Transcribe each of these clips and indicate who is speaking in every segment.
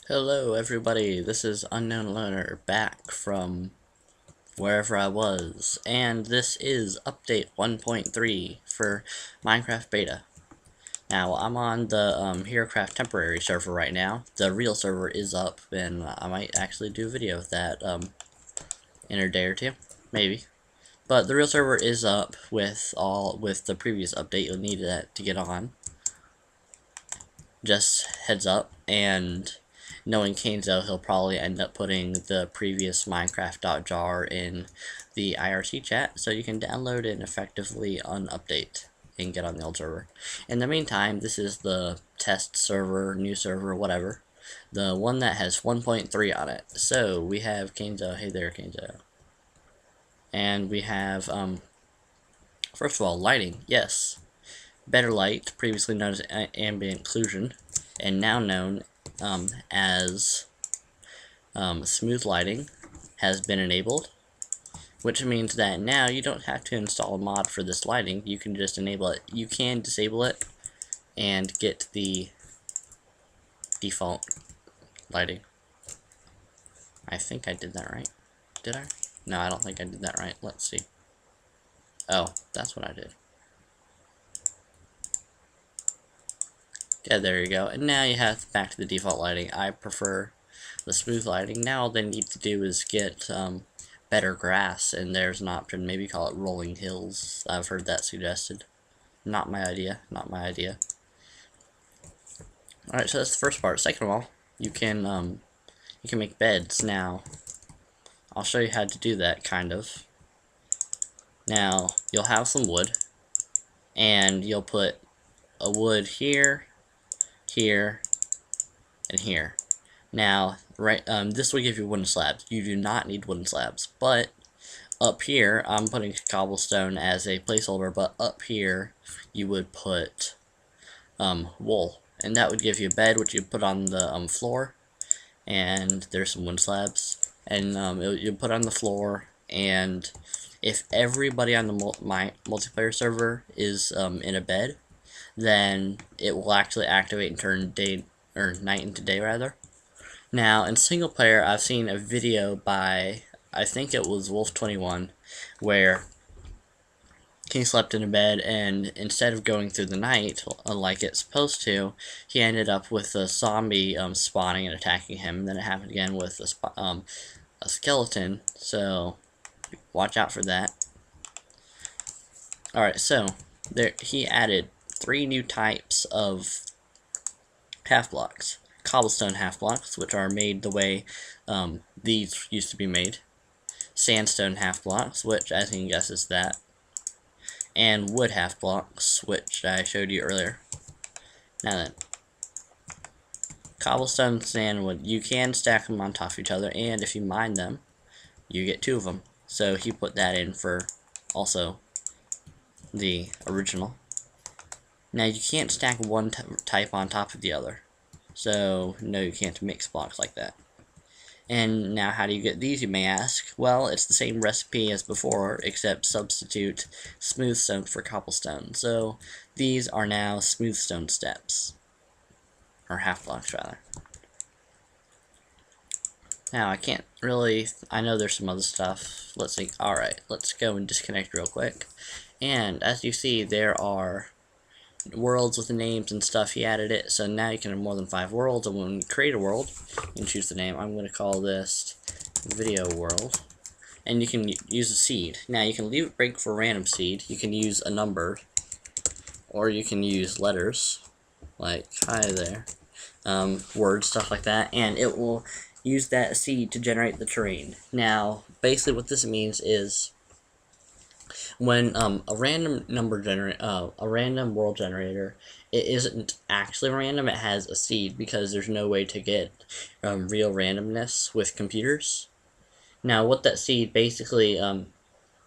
Speaker 1: Hello everybody, this is Unknown Loner back from wherever I was, and this is update 1.3 for Minecraft Beta. Now, I'm on the HeroCraft temporary server right now. The real server is up, and I might actually do a video of that in a day or two, maybe. But the real server is up with the previous update. You'll need that to get on. Just heads up, and knowing Kainzo, he'll probably end up putting the previous Minecraft.jar in the IRC chat, so you can download it and effectively unupdate and get on the old server. In the meantime, this is the test server, new server, whatever. The one that has 1.3 on it. So we have Kainzo. Hey there, Kainzo. And we have, first of all, lighting. Yes. Better light, previously known as ambient occlusion, and now known as smooth lighting, has been enabled, which means that now you don't have to install a mod for this lighting. You can just enable it. You can disable it and get the default lighting. I think I did that right. Did I? No, I don't think I did that right. Let's see. Oh, that's what I did. Yeah, there you go. And now you have back to the default lighting. I prefer the smooth lighting. Now all they need to do is get better grass, and there's an option. Maybe call it rolling hills. I've heard that suggested. Not my idea. Not my idea. Alright, so that's the first part. Second of all, you can make beds. Now, I'll show you how to do that, kind of. Now, you'll have some wood, and you'll put a wood here, here, and here. Now, this will give you wooden slabs. You do not need wooden slabs, but up here, I'm putting cobblestone as a placeholder, but up here, you would put wool, and that would give you a bed, which you put on the floor, and there's some wooden slabs, and you put on the floor, and if everybody on the my multiplayer server is in a bed, then it will actually activate and turn day or night into day rather. Now in single player, I've seen a video by, I think it was Wolf21, where he slept in a bed, and instead of going through the night like it's supposed to, he ended up with a zombie spawning and attacking him. And then it happened again with a skeleton, so watch out for that. Alright, so there he added 3 new types of half blocks. Cobblestone half blocks, which are made the way these used to be made. Sandstone half blocks, which I think guess is that. And wood half blocks, which I showed you earlier. Now then, cobblestone, sand, wood, you can stack them on top of each other, and if you mine them, you get 2 of them. So he put that in for also the original. Now you can't stack one type on top of the other, so no, you can't mix blocks like that. And now how do you get these, you may ask? Well, it's the same recipe as before, except substitute smooth stone for cobblestone. So these are now smooth stone steps, or half blocks rather. Now I can't really, I know there's some other stuff. Let's see. Alright, let's go and disconnect real quick. And as you see, there are worlds with the names and stuff. He added it, so now you can have more than 5 worlds, and when you create a world, you can choose the name. I'm going to call this video world, and you can use a seed. Now you can leave it break for a random seed. You can use a number, or you can use letters like hi there, words, stuff like that, and it will use that seed to generate the terrain. Now basically what this means is when a random a random world generator, it isn't actually random, it has a seed, because there's no way to get real randomness with computers. Now what that seed basically,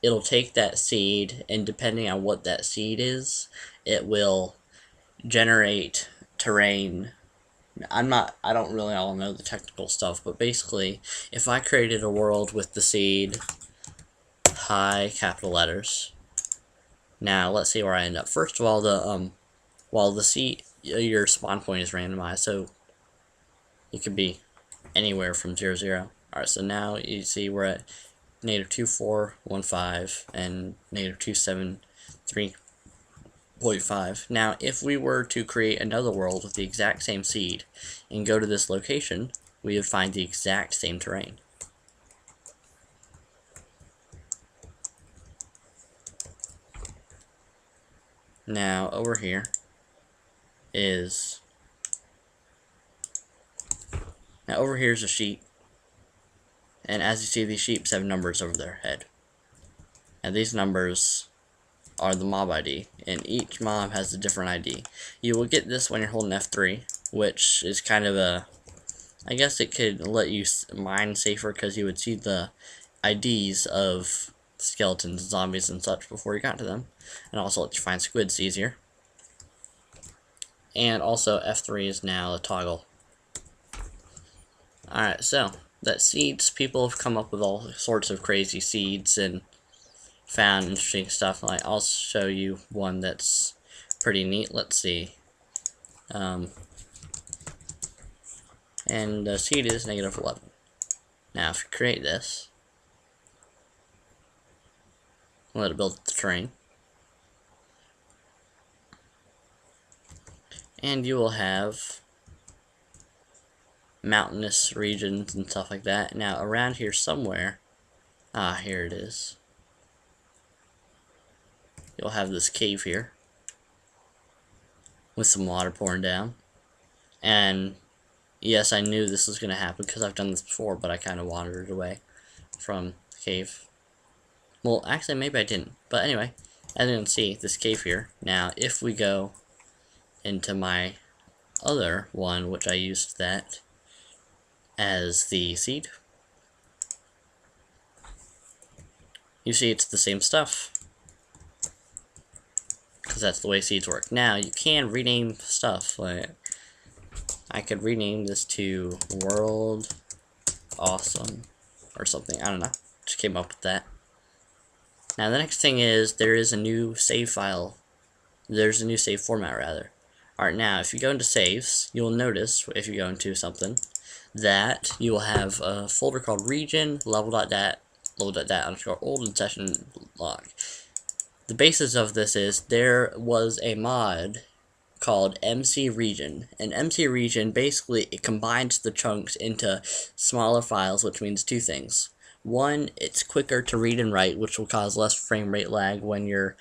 Speaker 1: it'll take that seed, and depending on what that seed is, it will generate terrain. I don't really all know the technical stuff, but basically, if I created a world with the seed hi, capital letters. Now let's see where I end up. First of all, the seed, your spawn point is randomized, so it could be anywhere from 0, 0. Alright, so now you see we're at negative 2415 and negative 273.5. Now, if we were to create another world with the exact same seed and go to this location, we would find the exact same terrain. Now, over here is... Now, over here is a sheep. And as you see, these sheep have numbers over their head. And these numbers are the mob ID. And each mob has a different ID. You will get this when you're holding F3, which is kind of a... I guess it could let you mine safer because you would see the IDs of skeletons, zombies, and such before you got to them. And also lets you find squids easier. And also F3 is now a toggle. Alright, so that seeds, people have come up with all sorts of crazy seeds and found interesting stuff. Like, I'll show you one that's pretty neat. Let's see. And the seed is negative 11. Now, if you create this, let it build the terrain, and you will have mountainous regions and stuff like that. Now, around here somewhere, here it is. You'll have this cave here with some water pouring down. And yes, I knew this was going to happen because I've done this before, but I kind of wandered away from the cave. Well, actually, maybe I didn't. But anyway, as you can see, this cave here. Now, if we go into my other one, which I used that as the seed, you see it's the same stuff, because that's the way seeds work. Now, you can rename stuff. Like, I could rename this to World Awesome or something. I don't know. Just came up with that. Now, the next thing is there is a new save file. There's a new save format, rather. Alright, now, if you go into saves, you'll notice, if you go into something, that you will have a folder called region, level.dat, level.dat_old, and session log. The basis of this is there was a mod called MC Region, and MC Region basically it combines the chunks into smaller files, which means two things. One, it's quicker to read and write, which will cause less frame rate lag when you're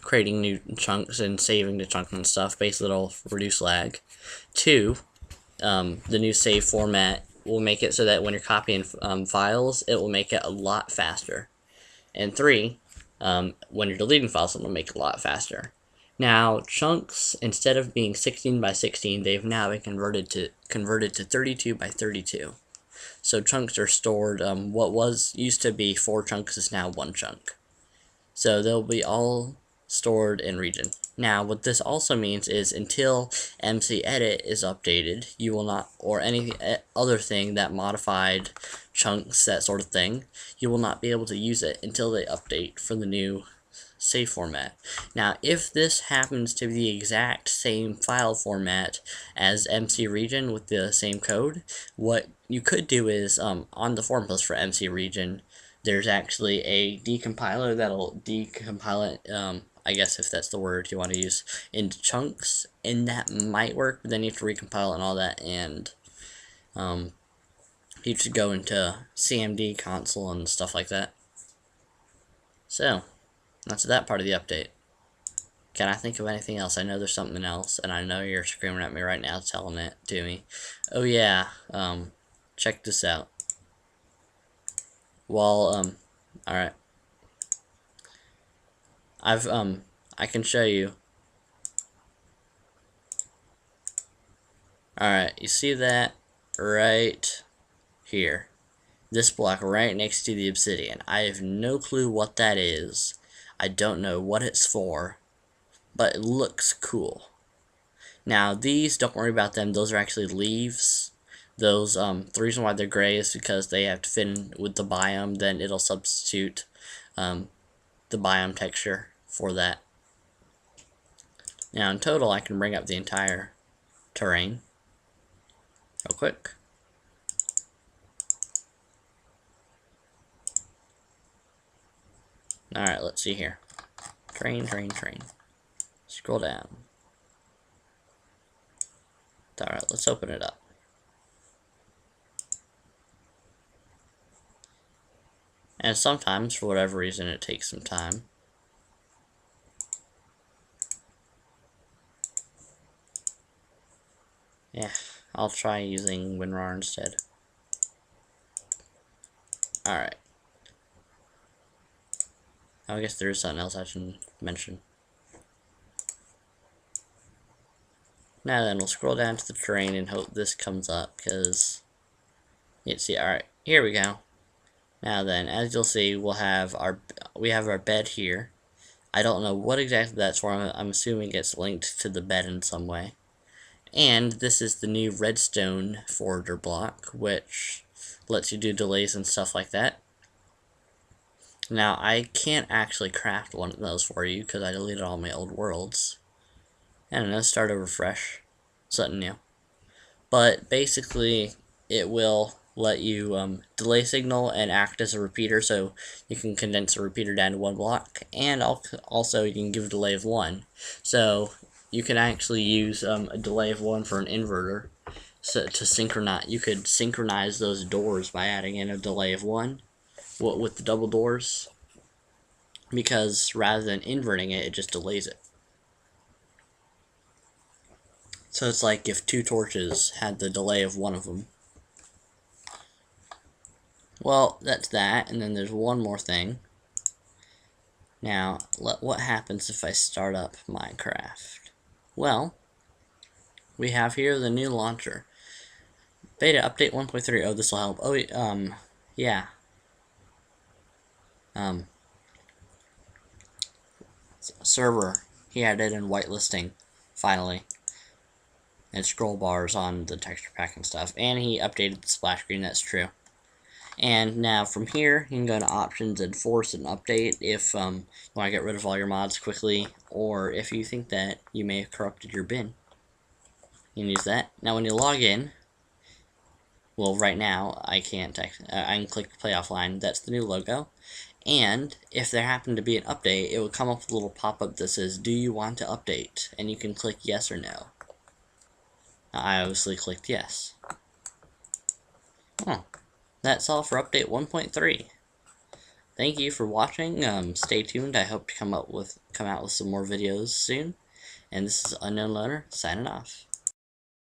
Speaker 1: creating new chunks and saving the chunks and stuff. Basically, it'll reduce lag. Two, the new save format will make it so that when you're copying files, it will make it a lot faster. And three, when you're deleting files, it will make it a lot faster. Now, chunks, instead of being 16 by 16, they've now been converted to 32 by 32. So chunks are stored, what used to be 4 chunks is now 1 chunk. So they'll be all stored in region. Now, what this also means is until MC Edit is updated, you will not, or any other thing that modified chunks, that sort of thing, you will not be able to use it until they update for the new save format. Now, if this happens to be the exact same file format as MC Region with the same code, what you could do is, on the forum post for MC Region, there's actually a decompiler that'll decompile it, I guess if that's the word you want to use, into chunks, and that might work, but then you have to recompile and all that, and you should go into CMD console and stuff like that. So, that's that part of the update. Can I think of anything else? I know there's something else, and I know you're screaming at me right now telling it to me. Oh yeah, check this out. Well, alright. I can show you. Alright, you see that right here? This block right next to the obsidian. I have no clue what that is. I don't know what it's for, but it looks cool. Now, these, don't worry about them. Those are actually leaves. Those, the reason why they're gray is because they have to fit in with the biome. Then it'll substitute the biome texture for that. Now, in total, I can bring up the entire terrain. real quick. Alright, let's see here. Train. Scroll down. Alright, let's open it up. And sometimes, for whatever reason, it takes some time. Yeah, I'll try using WinRAR instead. Alright. I guess there is something else I should mention. Now then, we'll scroll down to the terrain and hope this comes up, because you see, alright, here we go. Now then, as you'll see, we have our bed here. I don't know what exactly that's for. I'm assuming it's linked to the bed in some way. And this is the new redstone forager block, which lets you do delays and stuff like that. Now, I can't actually craft one of those for you because I deleted all my old worlds. I don't know, start over fresh. Something new. But basically, it will let you delay signal and act as a repeater, so you can condense a repeater down to one block, and also you can give a delay of 1. So you can actually use a delay of 1 for an inverter. So to synchronize, you could synchronize those doors by adding in a delay of 1 with the double doors, because rather than inverting it, it just delays it. So it's like if 2 torches had the delay of 1 of them. Well, that's that, and then there's one more thing. Now, what happens if I start up Minecraft? Well, we have here the new launcher. Beta update 1.3. Oh, this will help. Oh, yeah. Server. He added in whitelisting, finally. And scroll bars on the texture pack and stuff. And he updated the splash screen, that's true. And now from here, you can go to options and force an update if you want to get rid of all your mods quickly, or if you think that you may have corrupted your bin. You can use that. Now when you log in, well, right now I can't. I can click play offline. That's the new logo. And if there happened to be an update, it will come up with a little pop-up that says, "Do you want to update?" And you can click yes or no. I obviously clicked yes. Oh. That's all for update 1.3. Thank you for watching. Stay tuned. I hope to come out with some more videos soon. And this is Unknown Loner signing off.